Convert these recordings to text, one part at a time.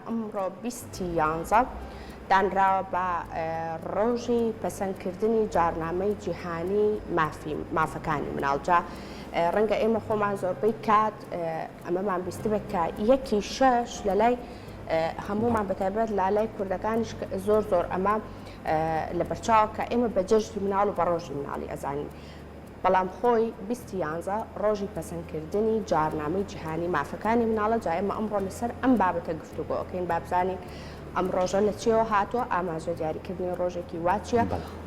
ئەمڕۆ 20 دانراوە بە ڕۆژی پەسەندکردنی جارنامەی جیهانی مافەکانی مناڵجا ڕەنگە ئێمە خۆمان زۆربەی کات ئەمەمان بیستی بێت کە 1/6 لە لای هەمومان بەتایبەت لالای کوردەکانیش زۆر ئەمە لە بەرچاوە کە ئێمە بە جەژنی مناڵ و بە ڕۆژی مناڵی ئەزانین. بەڵام خۆی 20 ڕۆژی پەسەندکردنی جارنامەی جیهانی مافەکانی مناڵە جا ئێمە ئەمڕۆ لەسەر ئەم بابەتە گفتوگۆکەین با بزانین ئەم ڕۆژە لە چێوە هاتووە ئاماژە دیاریکردنی ڕۆژێکی واچیە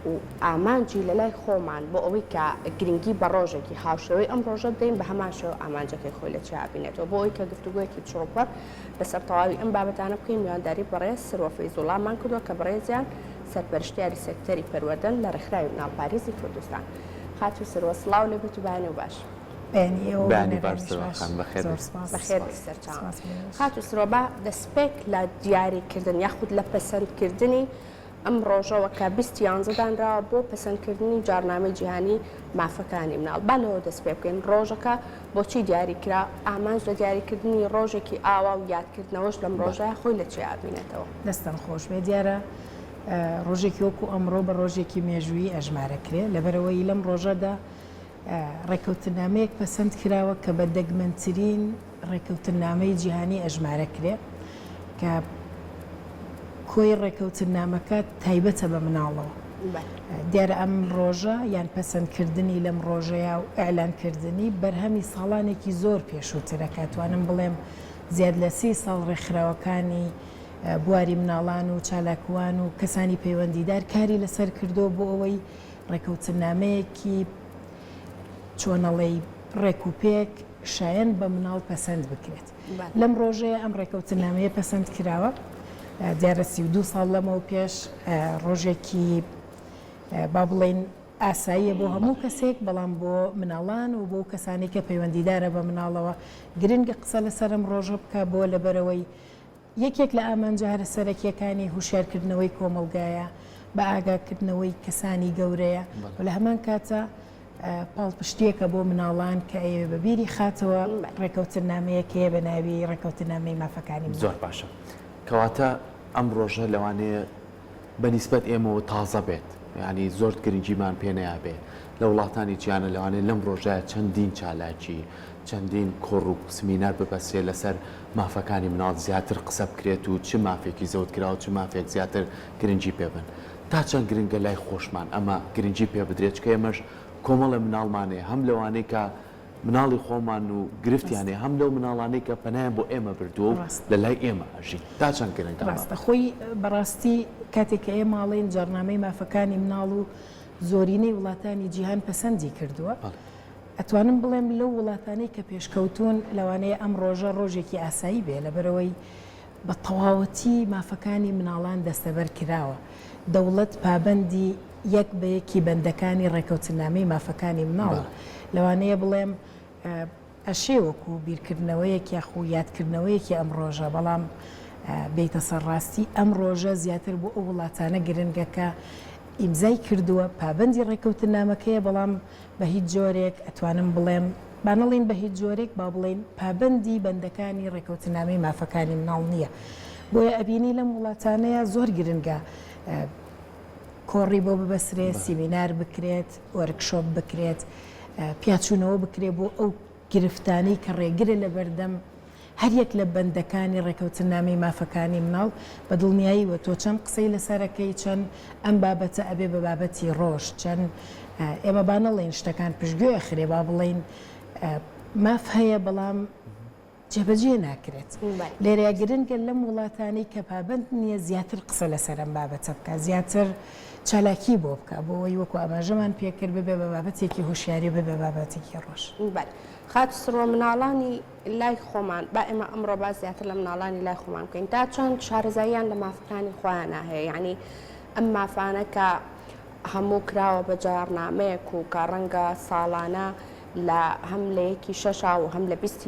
و ئامانجی لە لای خۆمان بۆ ئەوەی کە گرنگی بە ڕۆژێکی هاوشەوەی ئەم ڕۆژە بدەین بە هەمان شێوە ئامانجەکەی خۆی لە چیا بینێتەوە بۆ ئەوەی کە گفتوگویەکی چۆپەر لەسەر تەواوی ئەم بابەتانە بکەین میوانداری بەڕێز سرۆ فەیزوڵڵامان کردووە کە بەڕێزیان سەرپەرشتیاری سێکتەری پەروەردەن لە ڕێکخراوی مناڵپارێزی کوردستان. خاتو سرۆ سڵاو لێ بێت و بانێ و باش. بەخێر سەرچاوە. خاتو سرۆ با دەستپێک لە دیاریکردن یاخود لە پەسەندکردنی ئەم ڕۆژەوە کە 20 دانراوە بۆ پەسەندکردنی جارنامەی جیهانی مافەکانی مناڵ. با لەوە دەست پێ بکەین ڕۆژەکە بۆچی دیاریکرا، ئامانج لە دیاریکردنی ڕۆژێکی ئاوا و یادکردنەوەش لەم ڕۆژەیە خۆی لە چێ ئابینێتەوە. دەستان خۆش بێ دیارە ڕۆژێکی وەکو ئەمڕۆ بە ڕۆژێکی مێژووی ئەژمارەکرێ لەبەرەوەی لەم ڕۆژەدا ڕێکەوتنامەیەک پەسەند کراوە کە بە دەگمەنترین ڕێکەوتنامەی جیهانی ئەژمارەکرێ کە کۆی ڕێکەوتنامەکە تایبەتە بە مناڵەوە. دیارە ئەم ڕۆژە یان پەسەندکردنی لەم ڕۆژەیە و ئەعلانکردنی بەرهەمی ساڵانێکی زۆر پێشووترە کاتوانم بڵێم زیاد لە 30 ساڵ ڕێکخراوەکانی بواری مناڵان و چالاکوان و کەسانی پەیوەندیدار کاری لەسەر کردو بۆ ئەوەی ڕێکەوتنامەیەکی چۆنەڵەی ڕێکوپێک شایەن بە مناڵ پەسەند بکرێت. لەم ڕۆژەیە ئەم ڕێکەوتنامەیە پەسەند کراوە دیارە 32 ساڵ لەمەوە پێش ڕۆژێکی با بڵێن ئاساییە بۆ هەموو کەسێک بەڵام بۆ مناڵان و بۆ کەسانی کە پەیوەندیدارە بە مناڵەوە گرنگە قسە لەسەرم ڕۆژە بکە بۆ لەبەرەوەی یەکێک لە ئامانجارە سەرەکیەکانی هوشیارکردنەوەی کۆمەلگایە بە ئاگاکردنەوەی کەسانی گەورەیە و لە هەمان کاتە پاڵپشتیەکە بۆ مناڵان کە ئەوێ بەبیری خاتەوە ڕێکەوتنامەیەکەیە بە ناوی ڕێکەوتنامەی مافەکانی زۆر باشە کەواتە ئەم ڕۆژە لەوانەیە بەنیسبەت ئێمەوە تازە بێت یعنی زۆر گرنگیمان پێنەیە بێ لە وڵاتانی جیانە لەوانەیە لەم ڕۆژایە چەندین چالاکی چەندین کۆڕ و سمینار ببەسێ لەسەر مافەکانی مناڵ زیاتر قسە بکرێت و چ مافێکی زەوت کراوە چ مافێک زیاتر گرنگی پێبن تا چەند گرنگە لای خۆشمان ئەمە گرنگی پێ بدرێت کە ئێمەش کۆمەڵە مناڵمانەیە هەم لەوانەیە کە مناڵی خۆمان و گرفتیانێ هەم لەو مناڵانەی کە پەنایان بۆ ئێمە بردووە لە لای ئێمە ئەژی تا چەند گرنگە ڕاستە خۆی بەڕاستی کاتێک کە ئێماڵێن جارنامەی مافەکانی مناڵ و زۆرینەی وڵاتانی جیهان پەسەندی کردووە ئەتوانم بڵێم لەو وڵاتانەی کە پێشکەوتون لەوانەیە ئەم ڕۆژە ڕۆژێکی ئاسایی بێ لەبەرەوەی بە تەواوەتی مافەکانی مناڵان دەستەبەر کراوە دەوڵەت پابەندی یەک بە یەکی بەندەکانی ڕێکەوتنامەی مافەکانی مناڵە لەوانەیە بڵێم ئەشێوەکو بیرکردنەوەیەکی یاخو یادکردنەوەیەکی ئەم ڕۆژە بەڵام بێتە سەرڕاستی ئەم ڕۆژە زیاتر بۆ ئەو وڵاتانە گرنگەکە ئیمزای کردووە پابەندی ڕێکەوتنامەکەیە بەڵام بە هیچ جۆرێک ئەتوانم بڵێم بانەڵین بە هیچ جۆرێک با بڵێن پابەندی بەندەکانی ڕێکەوتنامەی مافەکانی مناڵ نییە بۆیە ئەبینی لەم وڵاتانەیە زۆر گرنگە کۆڕی بۆ ببەسرێت سیمینار بکرێت وەرکشۆپ بکرێت پیاچوونەوە بکرێت بۆ ئەو گرفتانی کە ڕێگرە لە بەردەم هەر یەک لە بەندەکانی ڕێکەوتنامەی مافەکانی مناڵ بە دڵنیاییوە تۆ چەند قسەی لەسەرەکەی چەند ئەم بابەتە ئەبێ بە بابەتی ڕۆژ چەند ئێمە بانەڵێن شتەکان پشتگوێ خرێ با بڵێن ماف هەیە بەڵام جێبەجێ ناکرێت لێرەیە گرنگە لەم وڵاتانی کە پابند نییە زیاتر قسە لەسەر ئەم بابەتە بکە زیاتر چالاکی بۆ بکە بۆ ئەوەی وەکو ئاماژەمان پێکرد ببێ بە بابەتێکی هوشیاری ببێ بابەتێکی ڕۆژ. خات سڕۆ مناڵانی لای خۆمان با ئێمە ئەمڕۆ با زیاتر لە مناڵانی لای خۆمان بکەین تا چەند شارەزاییان لە مافەکانی خۆیانە هەیە یعنی ئەم مافانە کە هەموو کراوە بە جارنامەیەک و کە ڕەنگە ساڵانە لە هەم لە 1/6 و هەم لە 20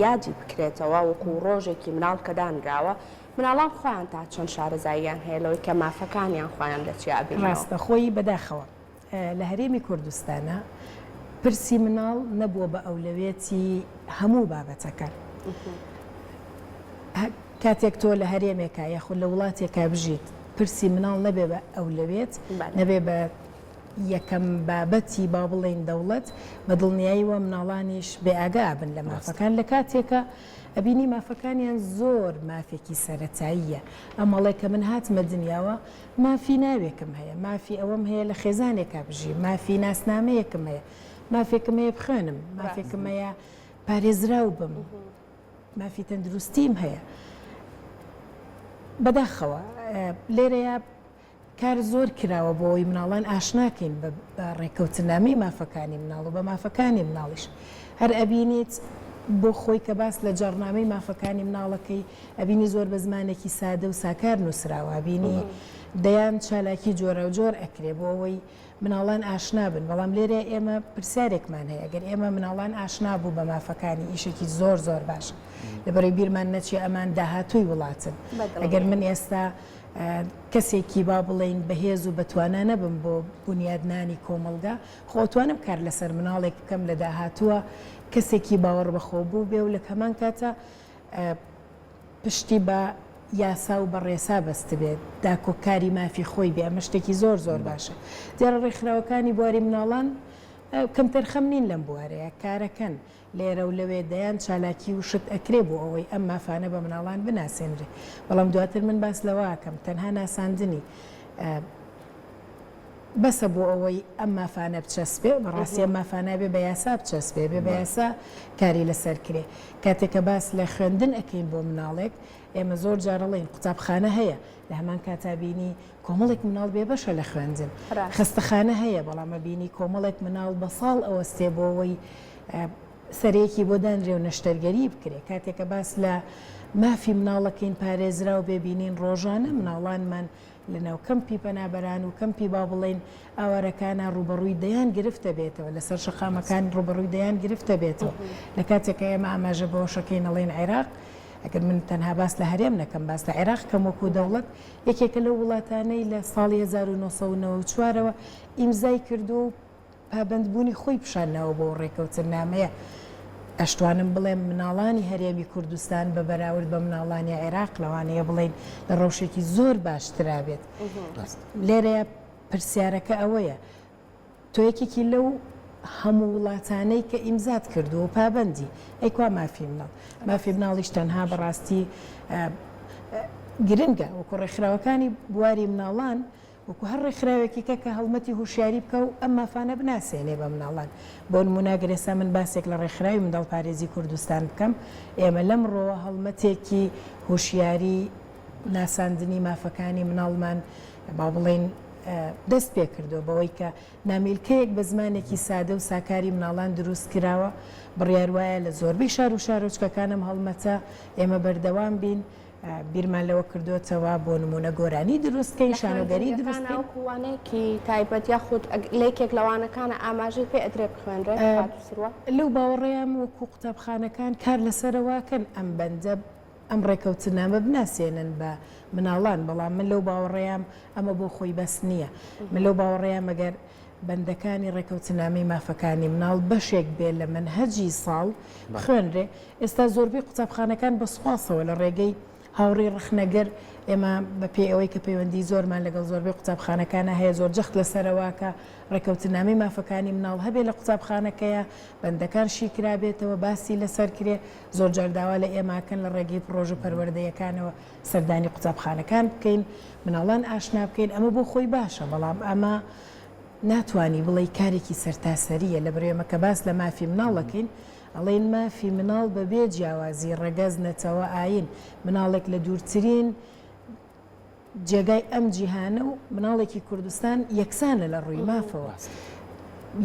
یادی بکرێتەوە وەکو ڕۆژێکی مناڵ کە دانراوە مناڵان خۆیان تا چەند شارەزاییان هەیە لەوەی کە مافەکانیان خۆیان لە چیا بینەوە. ڕاستە خۆی بەداخەوە لە هەرێمی کوردستانە پرسی مناڵ نەبووە بە ئەولەوێتی هەموو بابەتەکان کاتێک تۆ لە هەرێمێکە یاخود لە وڵاتێکا بژیت پرسی مناڵ نەبێ بە ئەو لەوێت نەبێ بە یەکەم بابەتی با بڵێن دەوڵەت بە دڵنیاییوە مناڵانیش بێ ئاگا بن لە مافەکان لە کاتێکە ئەبینی مافەکانیان زۆر مافێکی سەرەتاییە ئەمەڵێ کە من هاتمە دنیاوە مافی ناوێکم هەیە مافی ئەوەم هەیە لە خێزانێکا بژی مافی ناسنامەیەکم هەیە مافێکم هەیە بخوێنم مافێکم هەیە پارێزراو بم مافی تەندروستیم هەیە بەداخەوە لێرەیە کار زۆر کراوە بۆ ئەوی مناڵان ئاشناکەین بە ڕێکەوتنامەی مافەکانی مناڵ و بە مافەکانی مناڵیش هەر ئەبینیت بۆ خۆی کە باس لە جەڕنامەی مافەکانی مناڵەکەی ئەبینی زۆر بە زمانێکی سادە و ساکار نووسراوە بینی دەیان چالاکی جۆرە و جۆر ئەکرێ بۆ ئەوەی مناڵان ئاشنا بن بەڵام لێرە ئێمە پرسیارێکمان هەیە ئەگەر ئێمە مناڵان ئاشنا بوو بە مافەکانی ئیشێکی زۆر زۆر باش لەبەرەوەی بیرمان نەچێ ئەمان داهاتووی وڵاتن ئەگەر من ئێستا کەسێکی با بڵێن بەهێز و بەتوانە نەبم بۆ بنیادنانی کۆمەلگا خۆتوانم کار لەسەر مناڵێک بکەم لە داهاتووە کەسێکی باوەڕ بەخۆ بوو بێ و لە کەمان کاتە پشتی بە یاسا و بە ڕێسا بەست بێت داکۆکاری مافی خۆی بێ ئەمە شتێکی زۆر زۆر باشە دیارە ڕێکخراوەکانی بواری مناڵان کەمتر خەم نین لەم بوارەیە کارەکەن لێرە و لەوێ دەیان چالاکی و شت ئەکرێ بۆ ئەوەی ئەم مافانە بە مناڵان بناسێنرێ بەڵام دواتر من باس لەواکەم تەنها ناساندنی بەسە بۆ ئەوەی ئەم مافانە بچەسبێ بەڕاستی ئەم مافانە بێ بە یاسا بچەسبێ بێ بە یاسا کاری لەسەر کرێ کاتێککە باس لە خوێندن ئەەکەین بۆ مناڵێک ئێمە زۆر جارەڵین قوتابخانە هەیە لە هەمان کاتابینی کۆمەڵێک مناڵ بێ بەشە لە خوێندن خستەخانە هەیە بەڵامە بینی کۆمەڵێک مناڵ بە ساڵ ئەوەستێ بۆ ئەوەی سەرەیەکی بۆ دانرێ و نەشتەرگەری بکرێ کاتێکە باس لە مافی مناڵەکەین پارێزرا و بێبینین ڕۆژانە مناڵانمان لە ناو کەمپی پەنابەران و کەمپی با بڵێن ئاوارەکانە ڕوبەڕووی دەیان گرفتە بێتەوە لەسەر شەقامەکان ڕوبەڕووی دەیان گرفتە بێتەوە لە کاتێکە ئێمە ئاماژە بۆ شەکەی نەڵێن عێراق ئەگەر من تەنها باس لە هەرێم نەکەم باس لە عێراق کەم وەکو دەوڵەت یەکێکە لەو وڵاتانەی لە ساڵی 1994ەوە ئیمزای کردو و پابندبوونی خۆی پیشانەوە بۆ ڕێکەوتنامەیە ئەشتوانم بڵێم مناڵانی هەرێمی کوردستان بە بەراورد بە مناڵانی عێراق لەوانەیە بڵێن لە ڕەوشێکی زۆر باشترا بێت لێرەیە پرسیارەکە ئەوەیە تۆ یەکێکی لەو هەموو وڵاتانەی کە ئیمزات کردو و پابندی ئەیکوا مافی مناڵ مافی مناڵیش تەنها بەڕاستی گرنگە وەکو ڕێکخراوەکانی بواری مناڵان وەکو هەر ڕێکخراوێکی کە هەڵمەتی هوشیاری بکە و ئەم مافانە بناسێنێ بە مناڵان بۆ نموناگرێسا من باسێک لە ڕێکخراوی منداڵ پارێزی کوردستان بکەم ئێمە لەم ڕۆوە هەڵمەتێکی هوشیاری ناساندنی مافەکانی مناڵمان با بڵێن دەست پێ کردو بەوەی کە نامیلکەیەک بە زمانێکی سادە و ساکاری مناڵان دروست کراوە بڕیار وایە لە زۆربەی شار و شارۆچکەکانم هەڵمەتە ئێمە بەردەوام بین بیرمان لەوە کردوتەوە بۆ نمونە گۆرانی دروستکەی شانۆگەری دروستوانەیەکی تایبەت یاخود لێکێک لەوانەکانە ئاماژەی پێ ئەدرێ بخوێنرێت لەو باوەڕێیان وەکو قوتابخانەکان کار لەسەرەوەکەن ئەم بەندە ئەم ڕێکەوتنامە بناسێنن بە مناڵان بەڵام من لەو باوەڕێیان ئەمە بۆ خۆی بەس نییە من لەو باوەڕێیان مەگەر بەندەکانی ڕێکەوتنامەی مافەکانی مناڵ بەشێک بێ لە منهەجی ساڵ خوێنرێ ئێستا زۆربەی قوتابخانەکان بەسواسەوە لە ڕێگەی هاوڕێ ڕخنەگەر ئێمە بە پێی ئەوەی کە پەیوەندی زۆرمان لەگەڵ زۆربەی قوتابخانەکانە هەیە زۆر جەخت لەسەرەوەکە ڕێکەوتنامەی مافەکانی مناڵ هەبێ لە قوتابخانەکەیە بەندەکان شیکرابێتەوە باسی لەسەر کرێ زۆر جارداوا لە ئێماکەن لە ڕێگەی پرۆژە پەروەردەیەکانەوە سەردانی قوتابخانەکان بکەین مناڵان ئاشنا بکەین ئەمە بۆ خۆی باشە بەڵام ئەمە ناتوانی بڵێ کارێکی سەرتاسەریە لە بەرێمە کە باس لە مافی مناڵەکەین ئەڵێن مافی مناڵ بەبێ جیاوازی ڕێگەز نەتەوە ئاین مناڵێک لە دوورترین جێگای ئەم جیهانە و مناڵێکی کوردستان یەکسانە لە ڕووی مافەوە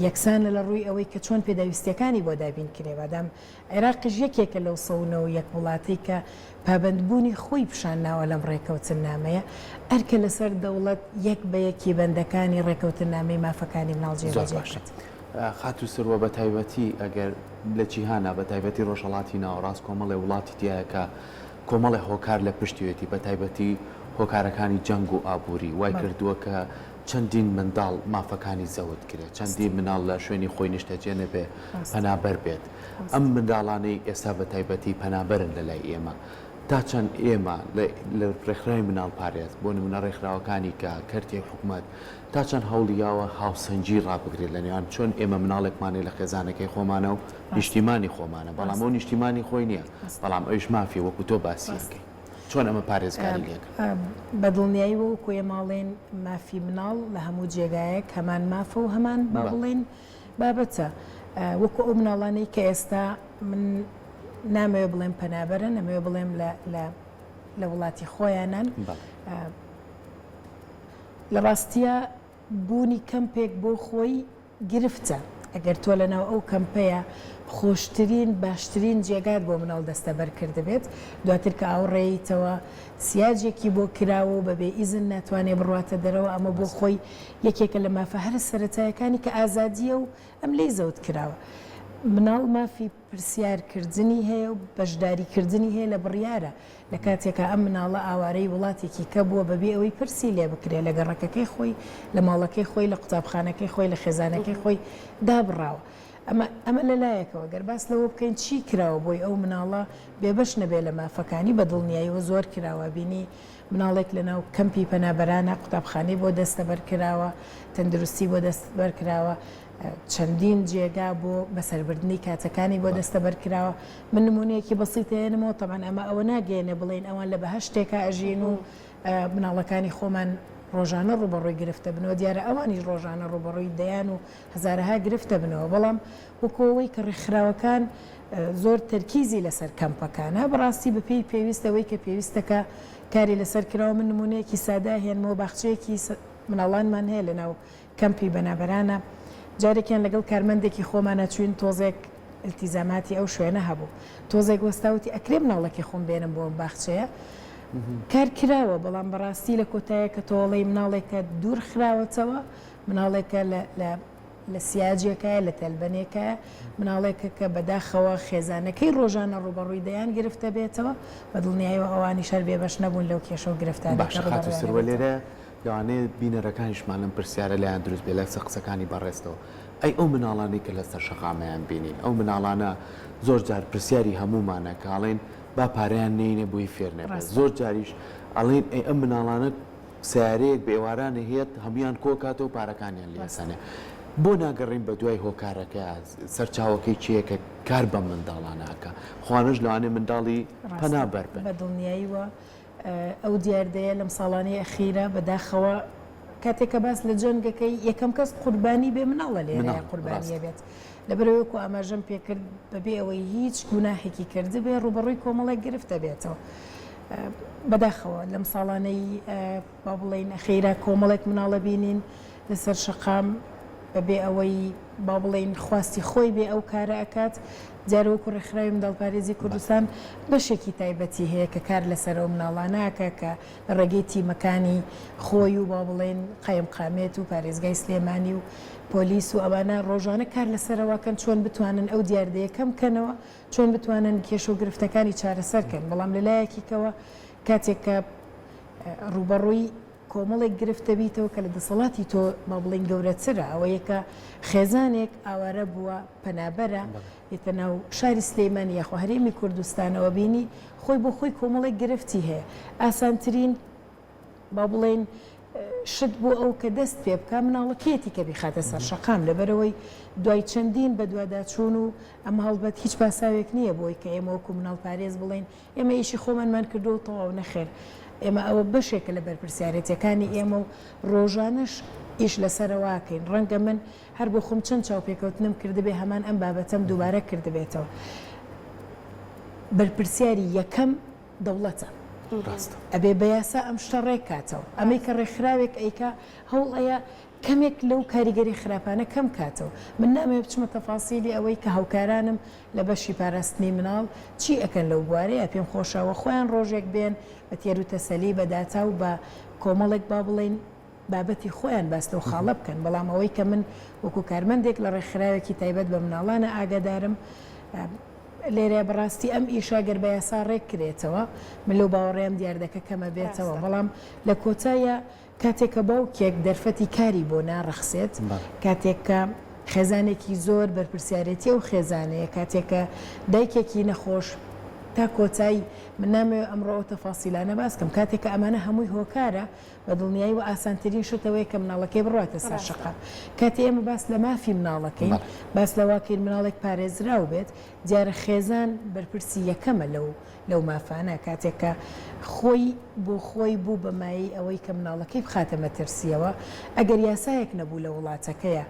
یەکسانە لە ڕووی ئەوەی کە چۆن پێداویستیەکانی بۆ دابین کرێ بەدام عێراقیش یەکێکە لەو سەونەوە یەک وڵاتی کە پابندبوونی خۆی پیشانناوە لەم ڕێکەوتنامەیە ئەرکە لەسەر دەوڵەت یەک بە یەکی بەندەکانی ڕێکەوتنامەی مافەکانی مناڵ جێبەجێ خاتو سروە بە تایبەتی ئەگەر لە جیهانە بە تایبەتی ڕۆژهەڵاتی ناوەڕاست کۆمەڵی وڵاتی دیایەکە کۆمەڵی هۆکار لە پشتیوێتی بە تایبەتی هۆکارەکانی جەنگ و ئابووری وای کردووە کە چەندین منداڵ مافەکانی زەوت کرێت چەندین مناڵ لە شوێنی خۆی نیشتەجێنە بێ پەنابەر بێت ئەم منداڵانەی ئێستا بە تایبەتی پەنابەرن لە لای ئێمە تا چەند ئێمە لە ڕێکخراوی مناڵ پارێز بۆ نمونە ڕێکخراوەکانی کە کەرتی حکوومەت تا چەند هەوڵیاوە هاوسەنجی ڕابگرێت لە نێوان چۆن ئێمە مناڵێکمانێ لە خێزانەکەی خۆمانە و نیشتیمانی خۆمانە بەڵام ئەو نیشتیمانی خۆی نییە بەڵام ئەوش مافی وەکو تۆ باسیەکەی چۆن ئەمە پارێزگاری لێک بەدڵنیایی وە کۆیە ماڵێن مافی مناڵ لە هەموو جێگایەک هەمان مافە و هەمان با بڵێن بابەتە وەکو ئەو مناڵانەی کە ئێستا من نامەوێ بڵێم پەنابەرن نەمەوێ بڵێم لە وڵاتی خۆیانان لە ڕاستیە بوونی کەمپێک بۆ خۆی گرفتە ئەگەر تۆ لەناو ئەو کەمپەیە خۆشترین باشترین جێگات بۆ مناڵ دەستەبەر کردبێت دواتر کە ئاوڕێیتەوە سیاجێکی بۆ کراوە و بەبێ ئیزن ناتوانێ بڕاتە دەرەوە ئەمە بۆ خۆی یەکێکە لە مافە هەر سەرەتایەکانی کە ئازادیە و ئەم لی زەوت کراوە مناڵ مافی پرسیارکردنی هەیە و بەشداریکردنی هەیە لە بڕیارە لە کاتێکە ئەم مناڵە ئاوارەی وڵاتێکی کە بووە بەبێ ئەوەی پرسی لێ بکرێ لە گەڕەکەکەی خۆی لە ماڵەکەی خۆی لە قوتابخانەکەی خۆی لە خێزانەکەی خۆی دابڕاوە ئەمە لەلایەکەوە گەر باس لەوە بکەین چی کراوە بۆی ئەو مناڵە بێبەش نەبێ لە مافەکانی بەدڵنیاییەوە زۆر کراوە بینی مناڵێک لەناو کەمپی پەنابەرانە قوتابخانەی بۆ دەستەبەر کراوە تەندروستی بۆ دەستبەر کراوە چەندین جێگا بۆ بەسەربردنی کاتەکانی بۆ دەستەبەر کراوە من نمونەیەکی بەسیتێنمەوە تەمان ئەمە ئەوە ناگەێنە بڵێن ئەوان لە بەهشتێکە ئەژین و مناڵەکانی خۆمان ڕۆژانە ڕوبەڕووی گرفتە بنەوە دیارە ئەوانیش ڕۆژانە ڕوبەڕووی دەیان و هەزارەها گرفتە بنەوە بەڵام وەکەوەی کە ڕێکخراوەکان زۆر تەرکیزی لەسەر کەمپەکانە بەڕاستی بەپێی پێویستەوەی کە پێویستەکە کاری لەسەر کراوە من نمونەیەکی سادا هێنمەوە باخچەیەکی مناڵانمان هەیە لەناو کەمپی بەنابەرانە جارێکیان لەگەڵ کارمەندێکی خۆمانە چوین تۆزێک التیزاماتی ئەو شوێنە هەبوو تۆزێک وەستاوتی ئەکرێ مناڵێکی خۆم بێنم بۆ باخچەیە کار کراوە بەڵام بەڕاستی لە کۆتایە کە تۆڵی مناڵێکە دوور خراوەتەوە مناڵێکە لە سیاجێکە لە تەلبەنێکە مناڵێکە کە بەداخەوە خێزانەکەی ڕۆژانە ڕوبەڕووی دەیان گرفتە بێتەوە بە دڵنیایەوە ئەوانی شەر بێبەش نەبوون لەو کێشە و گرفتان سروە لێرە لەوانەیە بینەرەکانیشمان لەم پرسیارە لایەن دروست بێ لە قسەکانی بەڕێستەوە ئەی ئەو مناڵانی کە لەسەر شەقامەیان بینین ئەو مناڵانە زۆر جار پرسیاری هەمومانە کاڵێن با پارەیان نینە بۆی فێرنێ زۆر جاریش ئەڵێن ئەی ئەم مناڵانە سیارەیەک بێوارانە هێت هەمویان کۆکاتەوە پارەکانیان لێسانێ بۆ ناگەڕین بە دوای هۆکارەکە سەرچاوەکەی چیەکە کار بە منداڵانەکە خوانش لەوانێ منداڵی پەنابەر بن بە دڵنیاییوە ئەو دیاردەیە لەم ساڵانی ئەخیرە بەداخەوە کاتێکە باس لە جەنگەکەی یەکەم کەس قوربانی بێ مناڵە لێرە قوربانیە بێت لەبەرەوەکو ئاماژەم پێکرد بەبێ ئەوەی هیچ گوناحێکی کرد بێ ڕوبەڕووی کۆمەڵێک گرفتە بێتەوە بەداخەوە لەم ساڵانەی با بڵێن ئەخیرە کۆمەڵێک مناڵە بینین لەسەر شەقام بەبێ ئەوەی با بڵێن خواستی خۆی بێ ئەو کارە ئەکات جارەوەکو ڕێکخراوی منداڵپارێزی کوردستان بەشێکی تایبەتی هەیە کە کار لەسەر ئەو مناڵاناکە کە لە ڕێگەی تیمەکانی خۆی و با بڵێن قەیم قامێت و پارێزگای سلێمانی و پۆلیس و ئەوانە ڕۆژانە کار لەسەرەوەکەن چۆن بتوانن ئەو دیاردەیە کەم بکەنەوە چۆن بتوانن کێش و گرفتەکانی چارەسەرکەن بەڵام لەلایەکیکەوە کاتێک کە ڕوبەڕووی کۆمەڵێک گرفتە بیتەوە کە لە دەسەڵاتی تۆ با بڵێن گەورەترە ئەوە یەکە خێزانێک ئاوارە بووە پەنابەرە هێتە ناو شاری سلێمانی یاخوا هەرێمی کوردستانەوە بینی خۆی بۆ خۆی کۆمەڵێک گرفتی هەیە ئاسانترین با بڵێن شت بۆ ئەو کە دەست پێ بکە مناڵەکێتی کە بیخاتە سەر شەقام لەبەرەوەی دوای چەندین بە دوواداچوون و ئەم هەڵبەت هیچ پاساوێک نییە بۆی کە ئێمە وەکو مناڵ پارێز بڵێن ئێمە ئیشی خۆمانمان کردو و تەواو نەخێر ئێمە ئەوە بەشێکە لە بەرپرسیارەتەکانی ئێمە و ڕۆژانش ئیش لەسەرەوەکەین ڕەنگە من هەر بۆ خۆم چەند چاوپێکەوتنم کردبێ هەمان ئەم بابەتەم دووبارە کردبێتەوە بەرپرسیاری یەکەم دەوڵەتە ئەبێ بە یاسا ئەم شتە ڕێک کاتەوە ئەمەی کە ڕێکخراوێک ئەیکا هەوڵ ئەیە کەمێک لەو کاریگەری خراپانە کەم کاتەوە من نامێ بچمە تەفاسیلی ئەوەی کە هاوکارانم لە بەشی پاراستنی مناڵ چی ئەکەن لەو بوارەیە پێم خۆشەوە خۆیان ڕۆژێک بێن بە تێر و تەسەلی بەداتا و بە کۆمەڵێک با بڵێن بابەتی خۆیان باستە و خاڵە بکەن بەڵام ئەوەی کە من وەکو کارمەندێک لە ڕێکخراوێکی تایبەت بە مناڵانە ئاگادارم لێرە بەڕاستی ئەم ئیشاگەر بە یاسا ڕێک کرێتەوە من لەو باوەڕێم دیاردەکە کەمە بێتەوە بەڵام لە کۆتایە کاتێککە باوکێک دەرفەتی کاری بۆ ناڕەخسێت کاتێککە خێزانێکی زۆر بەرپرسیارەتی و خێزانەیە کاتێککە دایکێکی نەخۆش تا کۆتایی من نامەوێت ئەمڕۆ ئەو تەفاسیلانە باسکەم کاتێک کە ئەمانە هەمووی هۆکارە بە دڵنیایی و ئاسانترین شتەوەی کە مناڵەکەی بڕاتە سەر شەقام کاتی ئێمە باس لە مافی مناڵەکەین باس لەواکەین مناڵێک پارێزراو بێت دیارە خێزان بەرپرسی یەکەمە لەو مافانە کاتێک کە خۆی بۆ خۆی بوو بەمایی ئەوەی کە مناڵەکەی بخاتە مەترسیەوە ئەگەر یاسایەک نەبوو لە وڵاتەکەیە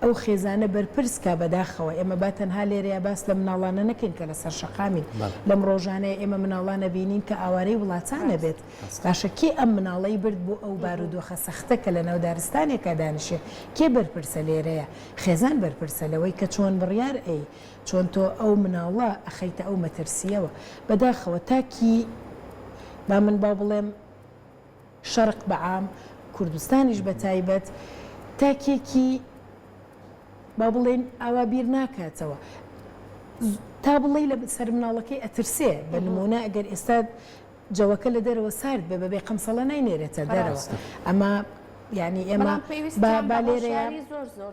ئەو خێزانە بەرپرسکە بەداخەوە ئێمە با تەنها لێرەیە باس لە مناڵانە نەکەین کە لەسەر شەقامین لەم ڕۆژانەیە ئێمە مناڵانە بینین کە ئاوارەی وڵاتانە بێت باشە کێ ئەم مناڵەی برد بۆ ئەو بارودۆخە سەختە کە لە ناو دارستانێکە دانیشێ کێ بەرپرسە لێرەیە خێزان بەرپرسە لەوەی کە چۆن بڕیار ئەی چۆن تۆ ئەو مناڵە ئەخەیتە ئەو مەترسیەوە بەداخەوە تاکی با من با بڵێم شەرق بەعام کوردستانیش بە تایبەت تاکێکی با بڵێن ئاوا بیر ناکاتەوە تا بڵێ لە سەر مناڵەکەی ئەترسێ بە نمونە ئەگەر ئێستا جەوەکە لە دەرەوە سارد بێ بەبێ قەمسەڵە ناینێرێتە دەرەوە ئەمە یعنی ئێمە با لێرەیە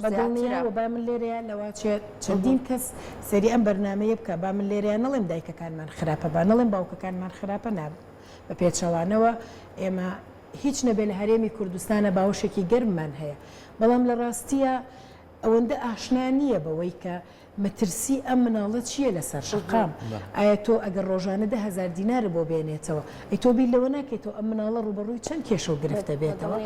بەدڵنیە و با من لێرەیە لەواچێت چەندین کەس سەری ئەم بەرنامەیە بکە با من لێرەیە نەڵێم دایکەکانمان خراپە با نەڵێم باوکەکانمان خراپە ناب بە پێچەوانەوە ئێمە هیچ نەبێ لە هەرێمی کوردستانە باوشێکی گەرممان هەیە بەڵام لە ڕاستیە ئەوەندە ئاشنا نییە بەوەی کە مەترسی ئەم مناڵە چییە لەسەر شەقام ئایا تۆ ئەگەر ڕۆژانە 10,000 دینار بۆ بێنێتەوە ئەی تۆ بیر لەوە ناکەیتەوە ئەم مناڵە ڕوبەڕووی چەند کێشە و گرفتە بێتەوە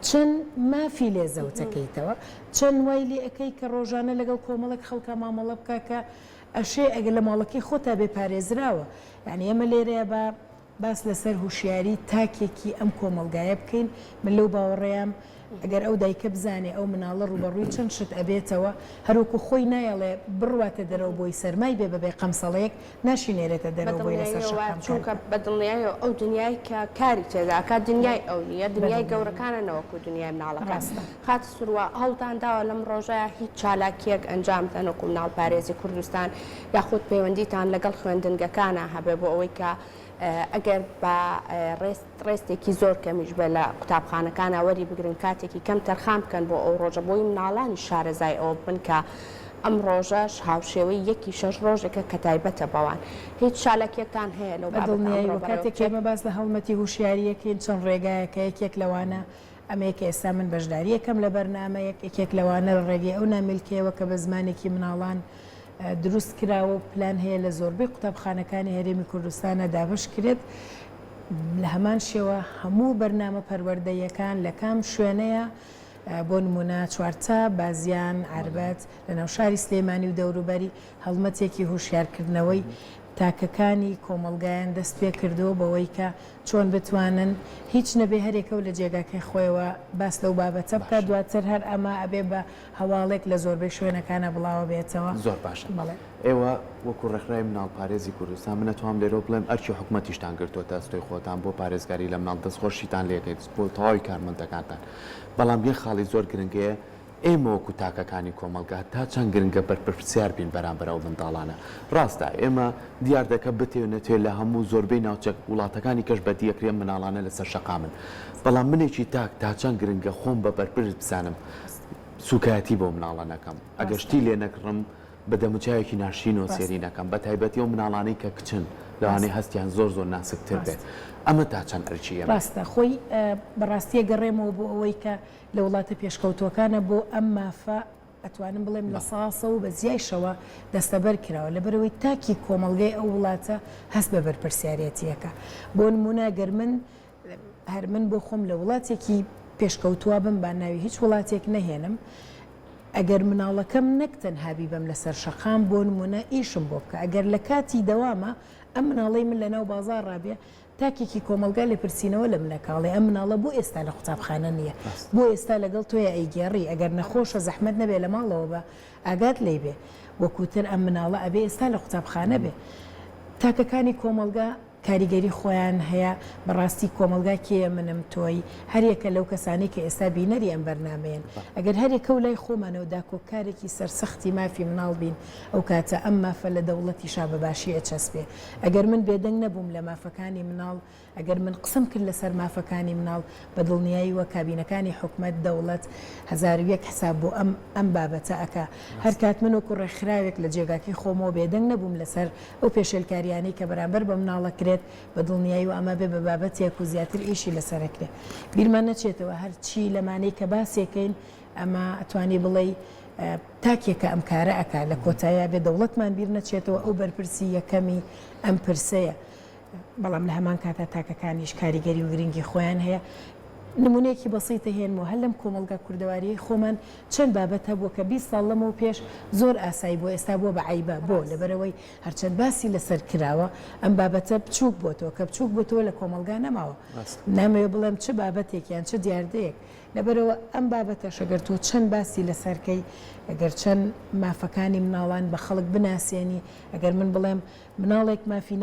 چەند مافی لێ زەوتەکەیتەوە چەند وای لێ ئەەکەی کە ڕۆژانە لەگەڵ کۆمەڵک خەڵکە مامەڵە بکە کە ئەشێ ئەگەر لە ماڵەکەی خۆتا بێ پارێزراوە یعنی ئێمە لێرەیە بە باس لەسەر هوشیاری تاکێکی ئەم کۆمەلگایە بکەین من لەو باوەڕێیان ئەگەر ئەو دایکە بزانێ ئەو مناڵە ڕوبەڕووی چەند شت ئەبێتەوە هەروکو خۆی نایەڵێ بڕواتە دەرەوە بۆی سەرمای بێ بەبێ قەمسەڵەیەک ناشینێرێتە دەرەوە بۆی لەسەر شەقام چونکە بەدڵنیایە ئەو دنیای کە کاری تێداکات دنیای ئەو نیە دنیای گەورەکانەوەکو دنیای مناڵەکە خات سوروە هەڵتان داوە لەم ڕۆژەیە هیچ چالاکیەک ئەنجامتان وەکو مناڵ پارێزی کوردستان یاخود پەیوەندیتان لەگەڵ خوێندنگەکانە هەبێ بۆ ئەوەی کە ئەگەر بە ڕێستێکی زۆر کەمیش بە لە قوتابخانەکانە وەری بگرن کاتێکی کەم تەرخام بکەن بۆ ئەو ڕۆژە بۆی مناڵانی شارەزای ئەوە بن کە ئەم ڕۆژەش هاوشێوەی 1-6 ڕۆژێکە کە تایبەتە بەوان هیچ شالێکێکتان هەیە لەو کاتێک ئێمە باس لە هەڵمەتی هوشیاریەکەین چەند ڕێگایەکە یەکێک لەوانە ئەمەیەکە ئێستا من بەشداریەکەم لە بەرنامەیەک یەکێک لەوانە ڕێگەی ئەو نامیلکەوە کە بە زمانێکی مناڵان دروست کراوە و پلان هەیە لە زۆربەی قوتابخانەکانی هەرێمی کوردستانە دابش کرێت لە هەمان شێوە هەموو بەرنامە پەروەردەیەکان لە کام شوێنەیە بۆ نمونە چوارچە بازیان عربەت لە ناو شاری سلێمانی و دەوروبەری هەڵمەتێکی هوشیارکردنەوەی تاکەکانی کۆمەلگایان دەست پێ کردەوە بەوەی کە چۆن بتوانن هیچ نەبێ هەرێکە و لە جێگاکەی خۆیەوە باس لەو بابەتە بکە دواتر هەر ئەمە ئەبێ بە هەواڵێک لە زۆربەی شوێنەکانە بڵاوە بێتەوە زۆر باشە ئێوە وەکو ڕێکخراوی مناڵ پارێزی کوردستان من نەتوانم لێرە بڵێم ئەرکی حکوومەتیشتان گرتووە ئەستۆی خۆتان بۆ پارێزگاری لە مناڵ دەستخۆشیتان لێکەیت بۆ تەواوی کارمەندەکانتان بەڵام یەک خاڵی زۆر گرنگەیە ئێمە وەکو تاکەکانی کۆمەلگا تا چەند گرنگە بەرپرسیار بین بەرامبەر ئەو منداڵانە ڕاستە ئێمە دیار دەکە بتێنێتێت لە هەموو زۆربەی ناوچەک وڵاتەکانی کەش بەدیەکرێن مناڵانە لەسەر شەقامن بەڵام منێکی تاک تا چەند گرنگە خۆم بە بەرپرس بزانم سوکایەتی بۆ مناڵانەکەم ئەگەشتی لێ نەکڕم بە دەموچایەکی ناشین و سێرینەکەم بە تایبەتی و مناڵانەی کە کچن لەوانەی هەستیان زۆر ناسکتر بێت ئەمە تا چەند ئەرچیە ڕاستە خۆی بەڕاستیە گەڕێمەوە بۆ ئەوەی کە لە وڵاتە پێشکەوتوەکانە بۆ ئەم مافە ئەتوانم بڵێم لە ساسە و بە زیایشەوە دەستەبەر کراوە لەبەرەوەی تاکی کۆمەڵگەی ئەو وڵاتە هەست بە بەرپرسیارەتیەکە بۆ نمونە گەر من بۆ خۆم لە وڵاتێکی پێشکەوتووە بم با ناوی هیچ وڵاتێک نەهێنم ئەگەر مناڵەکەم نەکتەنها بیبەم لەسەر شەقام بۆ نمونە ئیشم بۆ بکە ئەگەر لە کاتی دەوامە ئەم مناڵەی من لە ناو بازار ڕابێ تاکێکی کۆمەلگا لێ پرسیینەوە لە منەکاڵێ ئەم مناڵە بۆ ئێستا لە قوتابخانە نییە بۆ ئێستا لەگەڵ تۆیە ئەیگێڕی ئەگەر نەخۆشە زەحمەت نەبێ لە ماڵەوە بە ئاگات لێ بێ وەکوتر ئەم مناڵە ئەبێ ئێستا لە قوتابخانە بێ تاکەکانی کۆمەلگا کاریگەری خۆیان هەیە بەڕاستی کۆمەلگا کێ منم تۆی هەریەکە لەو کەسانی کە ئێستا بینەری ئەم بەرنمەیەن ئەگەر هەرێکە و لای خۆمانەوەدا کۆکارێکی سەرسەختی مافی مناڵ بین ئەو کاتە ئەم مافە لە دەوڵەتی شا بەباشی ئەچەسبێ ئەگەر من بێدەنگ نەبووم لە مافەکانی مناڵ ئەگەر من قسم کرد لەسەر مافەکانی مناڵ بە دڵنیایی وە کابینەکانی حکومەت دەوڵەت 1001 حساب بۆ ئەم بابەتە ئەکا هەر کات من وەکو ڕێکخراوێک لە جێگاکی خۆمەوە بێدەنگ نەبووم لەسەر ئەو پێشێلکاریانەی کە بەرامبەر بە مناڵە کرێت بە دڵنیایی و ئەمە بێ بە بابەتێک و زیاتر ئیشی لەسەرەکرێ بیرمان نەچێتەوە هەرچی لەمانەی کە باسێکەین ئەمە ئەتوانی بڵێ تاکێکە ئەم کارە ئەکا لە کۆتایە بێ دەوڵەتمان بیر نەچێتەوە ئەو بەرپرسی یەکەمی ئەم پرسەیە بەڵام لە هەمان کاتە تاکەکانیش کاریگەری و گرنگی خۆیان هەیە نمونەیەکی بەسیتە هێنمەوە هەر لەم کۆمەلگا کوردەواری خۆمان چەند بابەت هەبووە کە 20 ساڵ لەمەوە پێش زۆر ئاسایی بۆ ئێستا بۆ بە عیبە بۆ لەبەرەوەی هەرچەند باسی لەسەر کراوە ئەم بابەتە بچووک بۆتەوە کە بچووک بۆتەوە لە کۆمەلگا نەماوە نامەوێ بڵێم چه بابەتێکیان چه دیاردەیەک لەبەرەوە ئەم بابەتە شەگەر تۆ چەند باسی لەسەرکەی ئەگەر چەند مافەکانی مناڵان بە خەڵک بناسیێنی ئەگەر من بڵێم مناڵێک مافی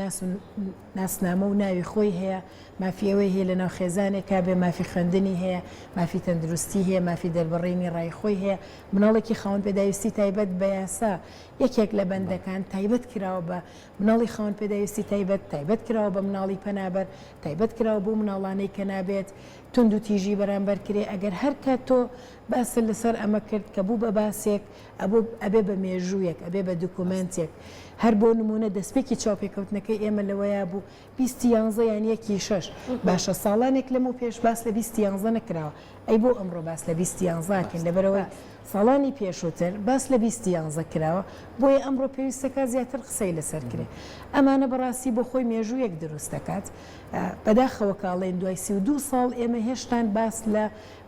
ناسنامە و ناوی خۆی هەیە مافیەوەی هەیە لە ناو خێزانێک کا بێ مافی خوێندنی هەیە مافی تەندروستی هەیە مافی دەربڕینی ڕای خۆی هەیە مناڵێکی خاوەن پێداویستی تایبەت بە یاسا یەکێک لە بەندەکان تایبەت کراوە بە مناڵی خاوەن پێداویستی تایبەت کراوە بە مناڵی پەنابەر تایبەت کراوە بۆ مناڵانەی کە نابێت تند و تیژی بەرامبەر کرێ ئەگەر هەر کات تۆ باسە لەسەر ئەمە کرد کە بوو بە باسێک ئەبێ بە مێژوویەک ئەبێ بە دوکومنتێک هەر بۆ نمونە دەستپێکی چاوپێکەوتنەکەی ئێمە لەوەیە بوو 2011 یان 1/6 باشە ساڵانێک لەمە پێش باس لە 2011 نەکراوە ئەی بۆ ئەمڕۆ باس لە 2011کن لەبەرەوەی ساڵانی پێشووتر باس لە 2011 کراوە بۆیە ئەمڕۆ پێویستەکە زیاتر قسەی لەسەر کرێ ئەمانە بەڕاستی بۆ خۆی مێژوویەک دروست دەکات بەداخەوە کاڵێن دوای 32 ساڵ ئێمە هێشتان باس لە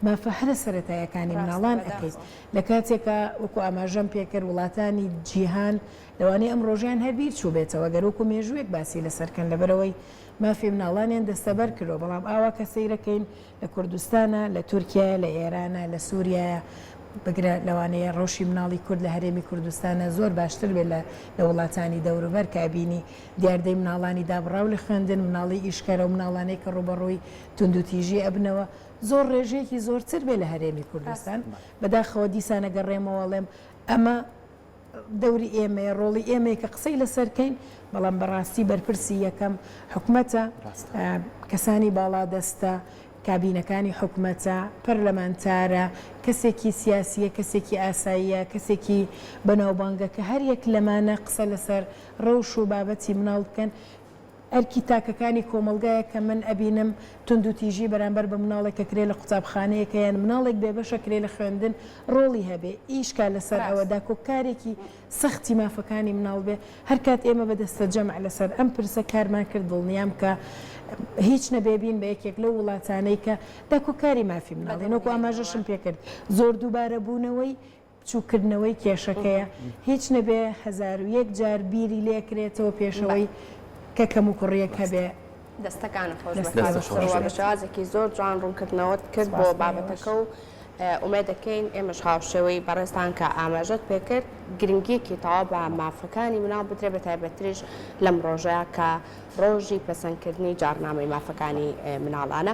مافە هەرە سەرەتایەکانی مناڵان ئەەکەیت لە کاتێکە وەکو ئاماژەم پێکرد وڵاتانی جیهان لەوانەیە ئەم ڕۆژیان هەربیر چوو بێتەوە گەرۆکو مێژوویەک باسی لەسەرکەن لەبەرەوەی مافی مناڵانیان دەستەبەر کردەوە بەڵام ئاوا کە سەیرەکەین لە کوردستانە لە تورکیایە لە ئێرانە لە سووریایە بگرە لەوانەیە ڕۆژی مناڵی کورد لە هەرێمی کوردستانە زۆر باشتر بێت لە وڵاتانی دەوروبەر کابینی دیاردەی مناڵانی دابڕاو لە خوێندن مناڵی ئیشکارە و مناڵانەی کە ڕوبەڕووی تند و تیژی ئەبنەوە زۆر ڕێژەیەکی زۆرتر بێت لە هەرێمی کوردستان بەداخەوە دیسانە گەڕێمەوەڵێم ئەمە دەوری ئێمە ڕۆڵی ئێمەیە کە قسەی لەسەرکەین بەڵام بەڕاستی بەرپرسی یەکەم حکومەتە کەسانی باڵادەستە کابینەکانی حکومەتە پەرلەمانتارە کەسێکی سیاسیە کەسێکی ئاساییە کەسێکی بەناوبانگە کە هەر یەک لەمانە قسە لەسەر ڕەوش و بابەتی مناڵ بکەن ئەرکی تاکەکانی کۆمەلگایە کە من ئەبینم تند و تیژی بەرامبەر بە مناڵێک کە کرێ لە قوتابخانەیەکە یان مناڵێک بێبەشە کرێ لە خوێندن ڕۆڵی هەبێ ئیشکا لەسەر ئەوەدا کۆکارێکی سەختی مافەکانی مناڵ بێ هەر کات ئێمە بەدەستە جەمع لەسەر ئەم پرسە کارمان کرد دڵنیام کە هیچ نەبێبین بە یەکێک لەو وڵاتانەی کە داکۆکاری مافی مناڵی نۆکو ئاماژەشم پێکرد زۆر دووبارە بوونەوەی بچووکردنەوەی کێشەکەیە هیچ نەبێ 1001 جار بیری لێکرێتەوە پێشەوەی کە کەم و کوڕیەک هەبێ دەستەکانە خۆشەوە بە شازێکی زۆر جوان ڕوونکردنەوەت کرد بۆ بابەتەکە و ئومێد دەکەین ئێمەش هاوشێوەی بەڕێستان کە ئاماژەت پێکرد گرنگیەکی تەواو بە مافەکانی مناڵ بترێ بە تایبەتریش لەم ڕۆژەیە کە ڕۆژی پەسەندکردنی جارنامەی مافەکانی مناڵانە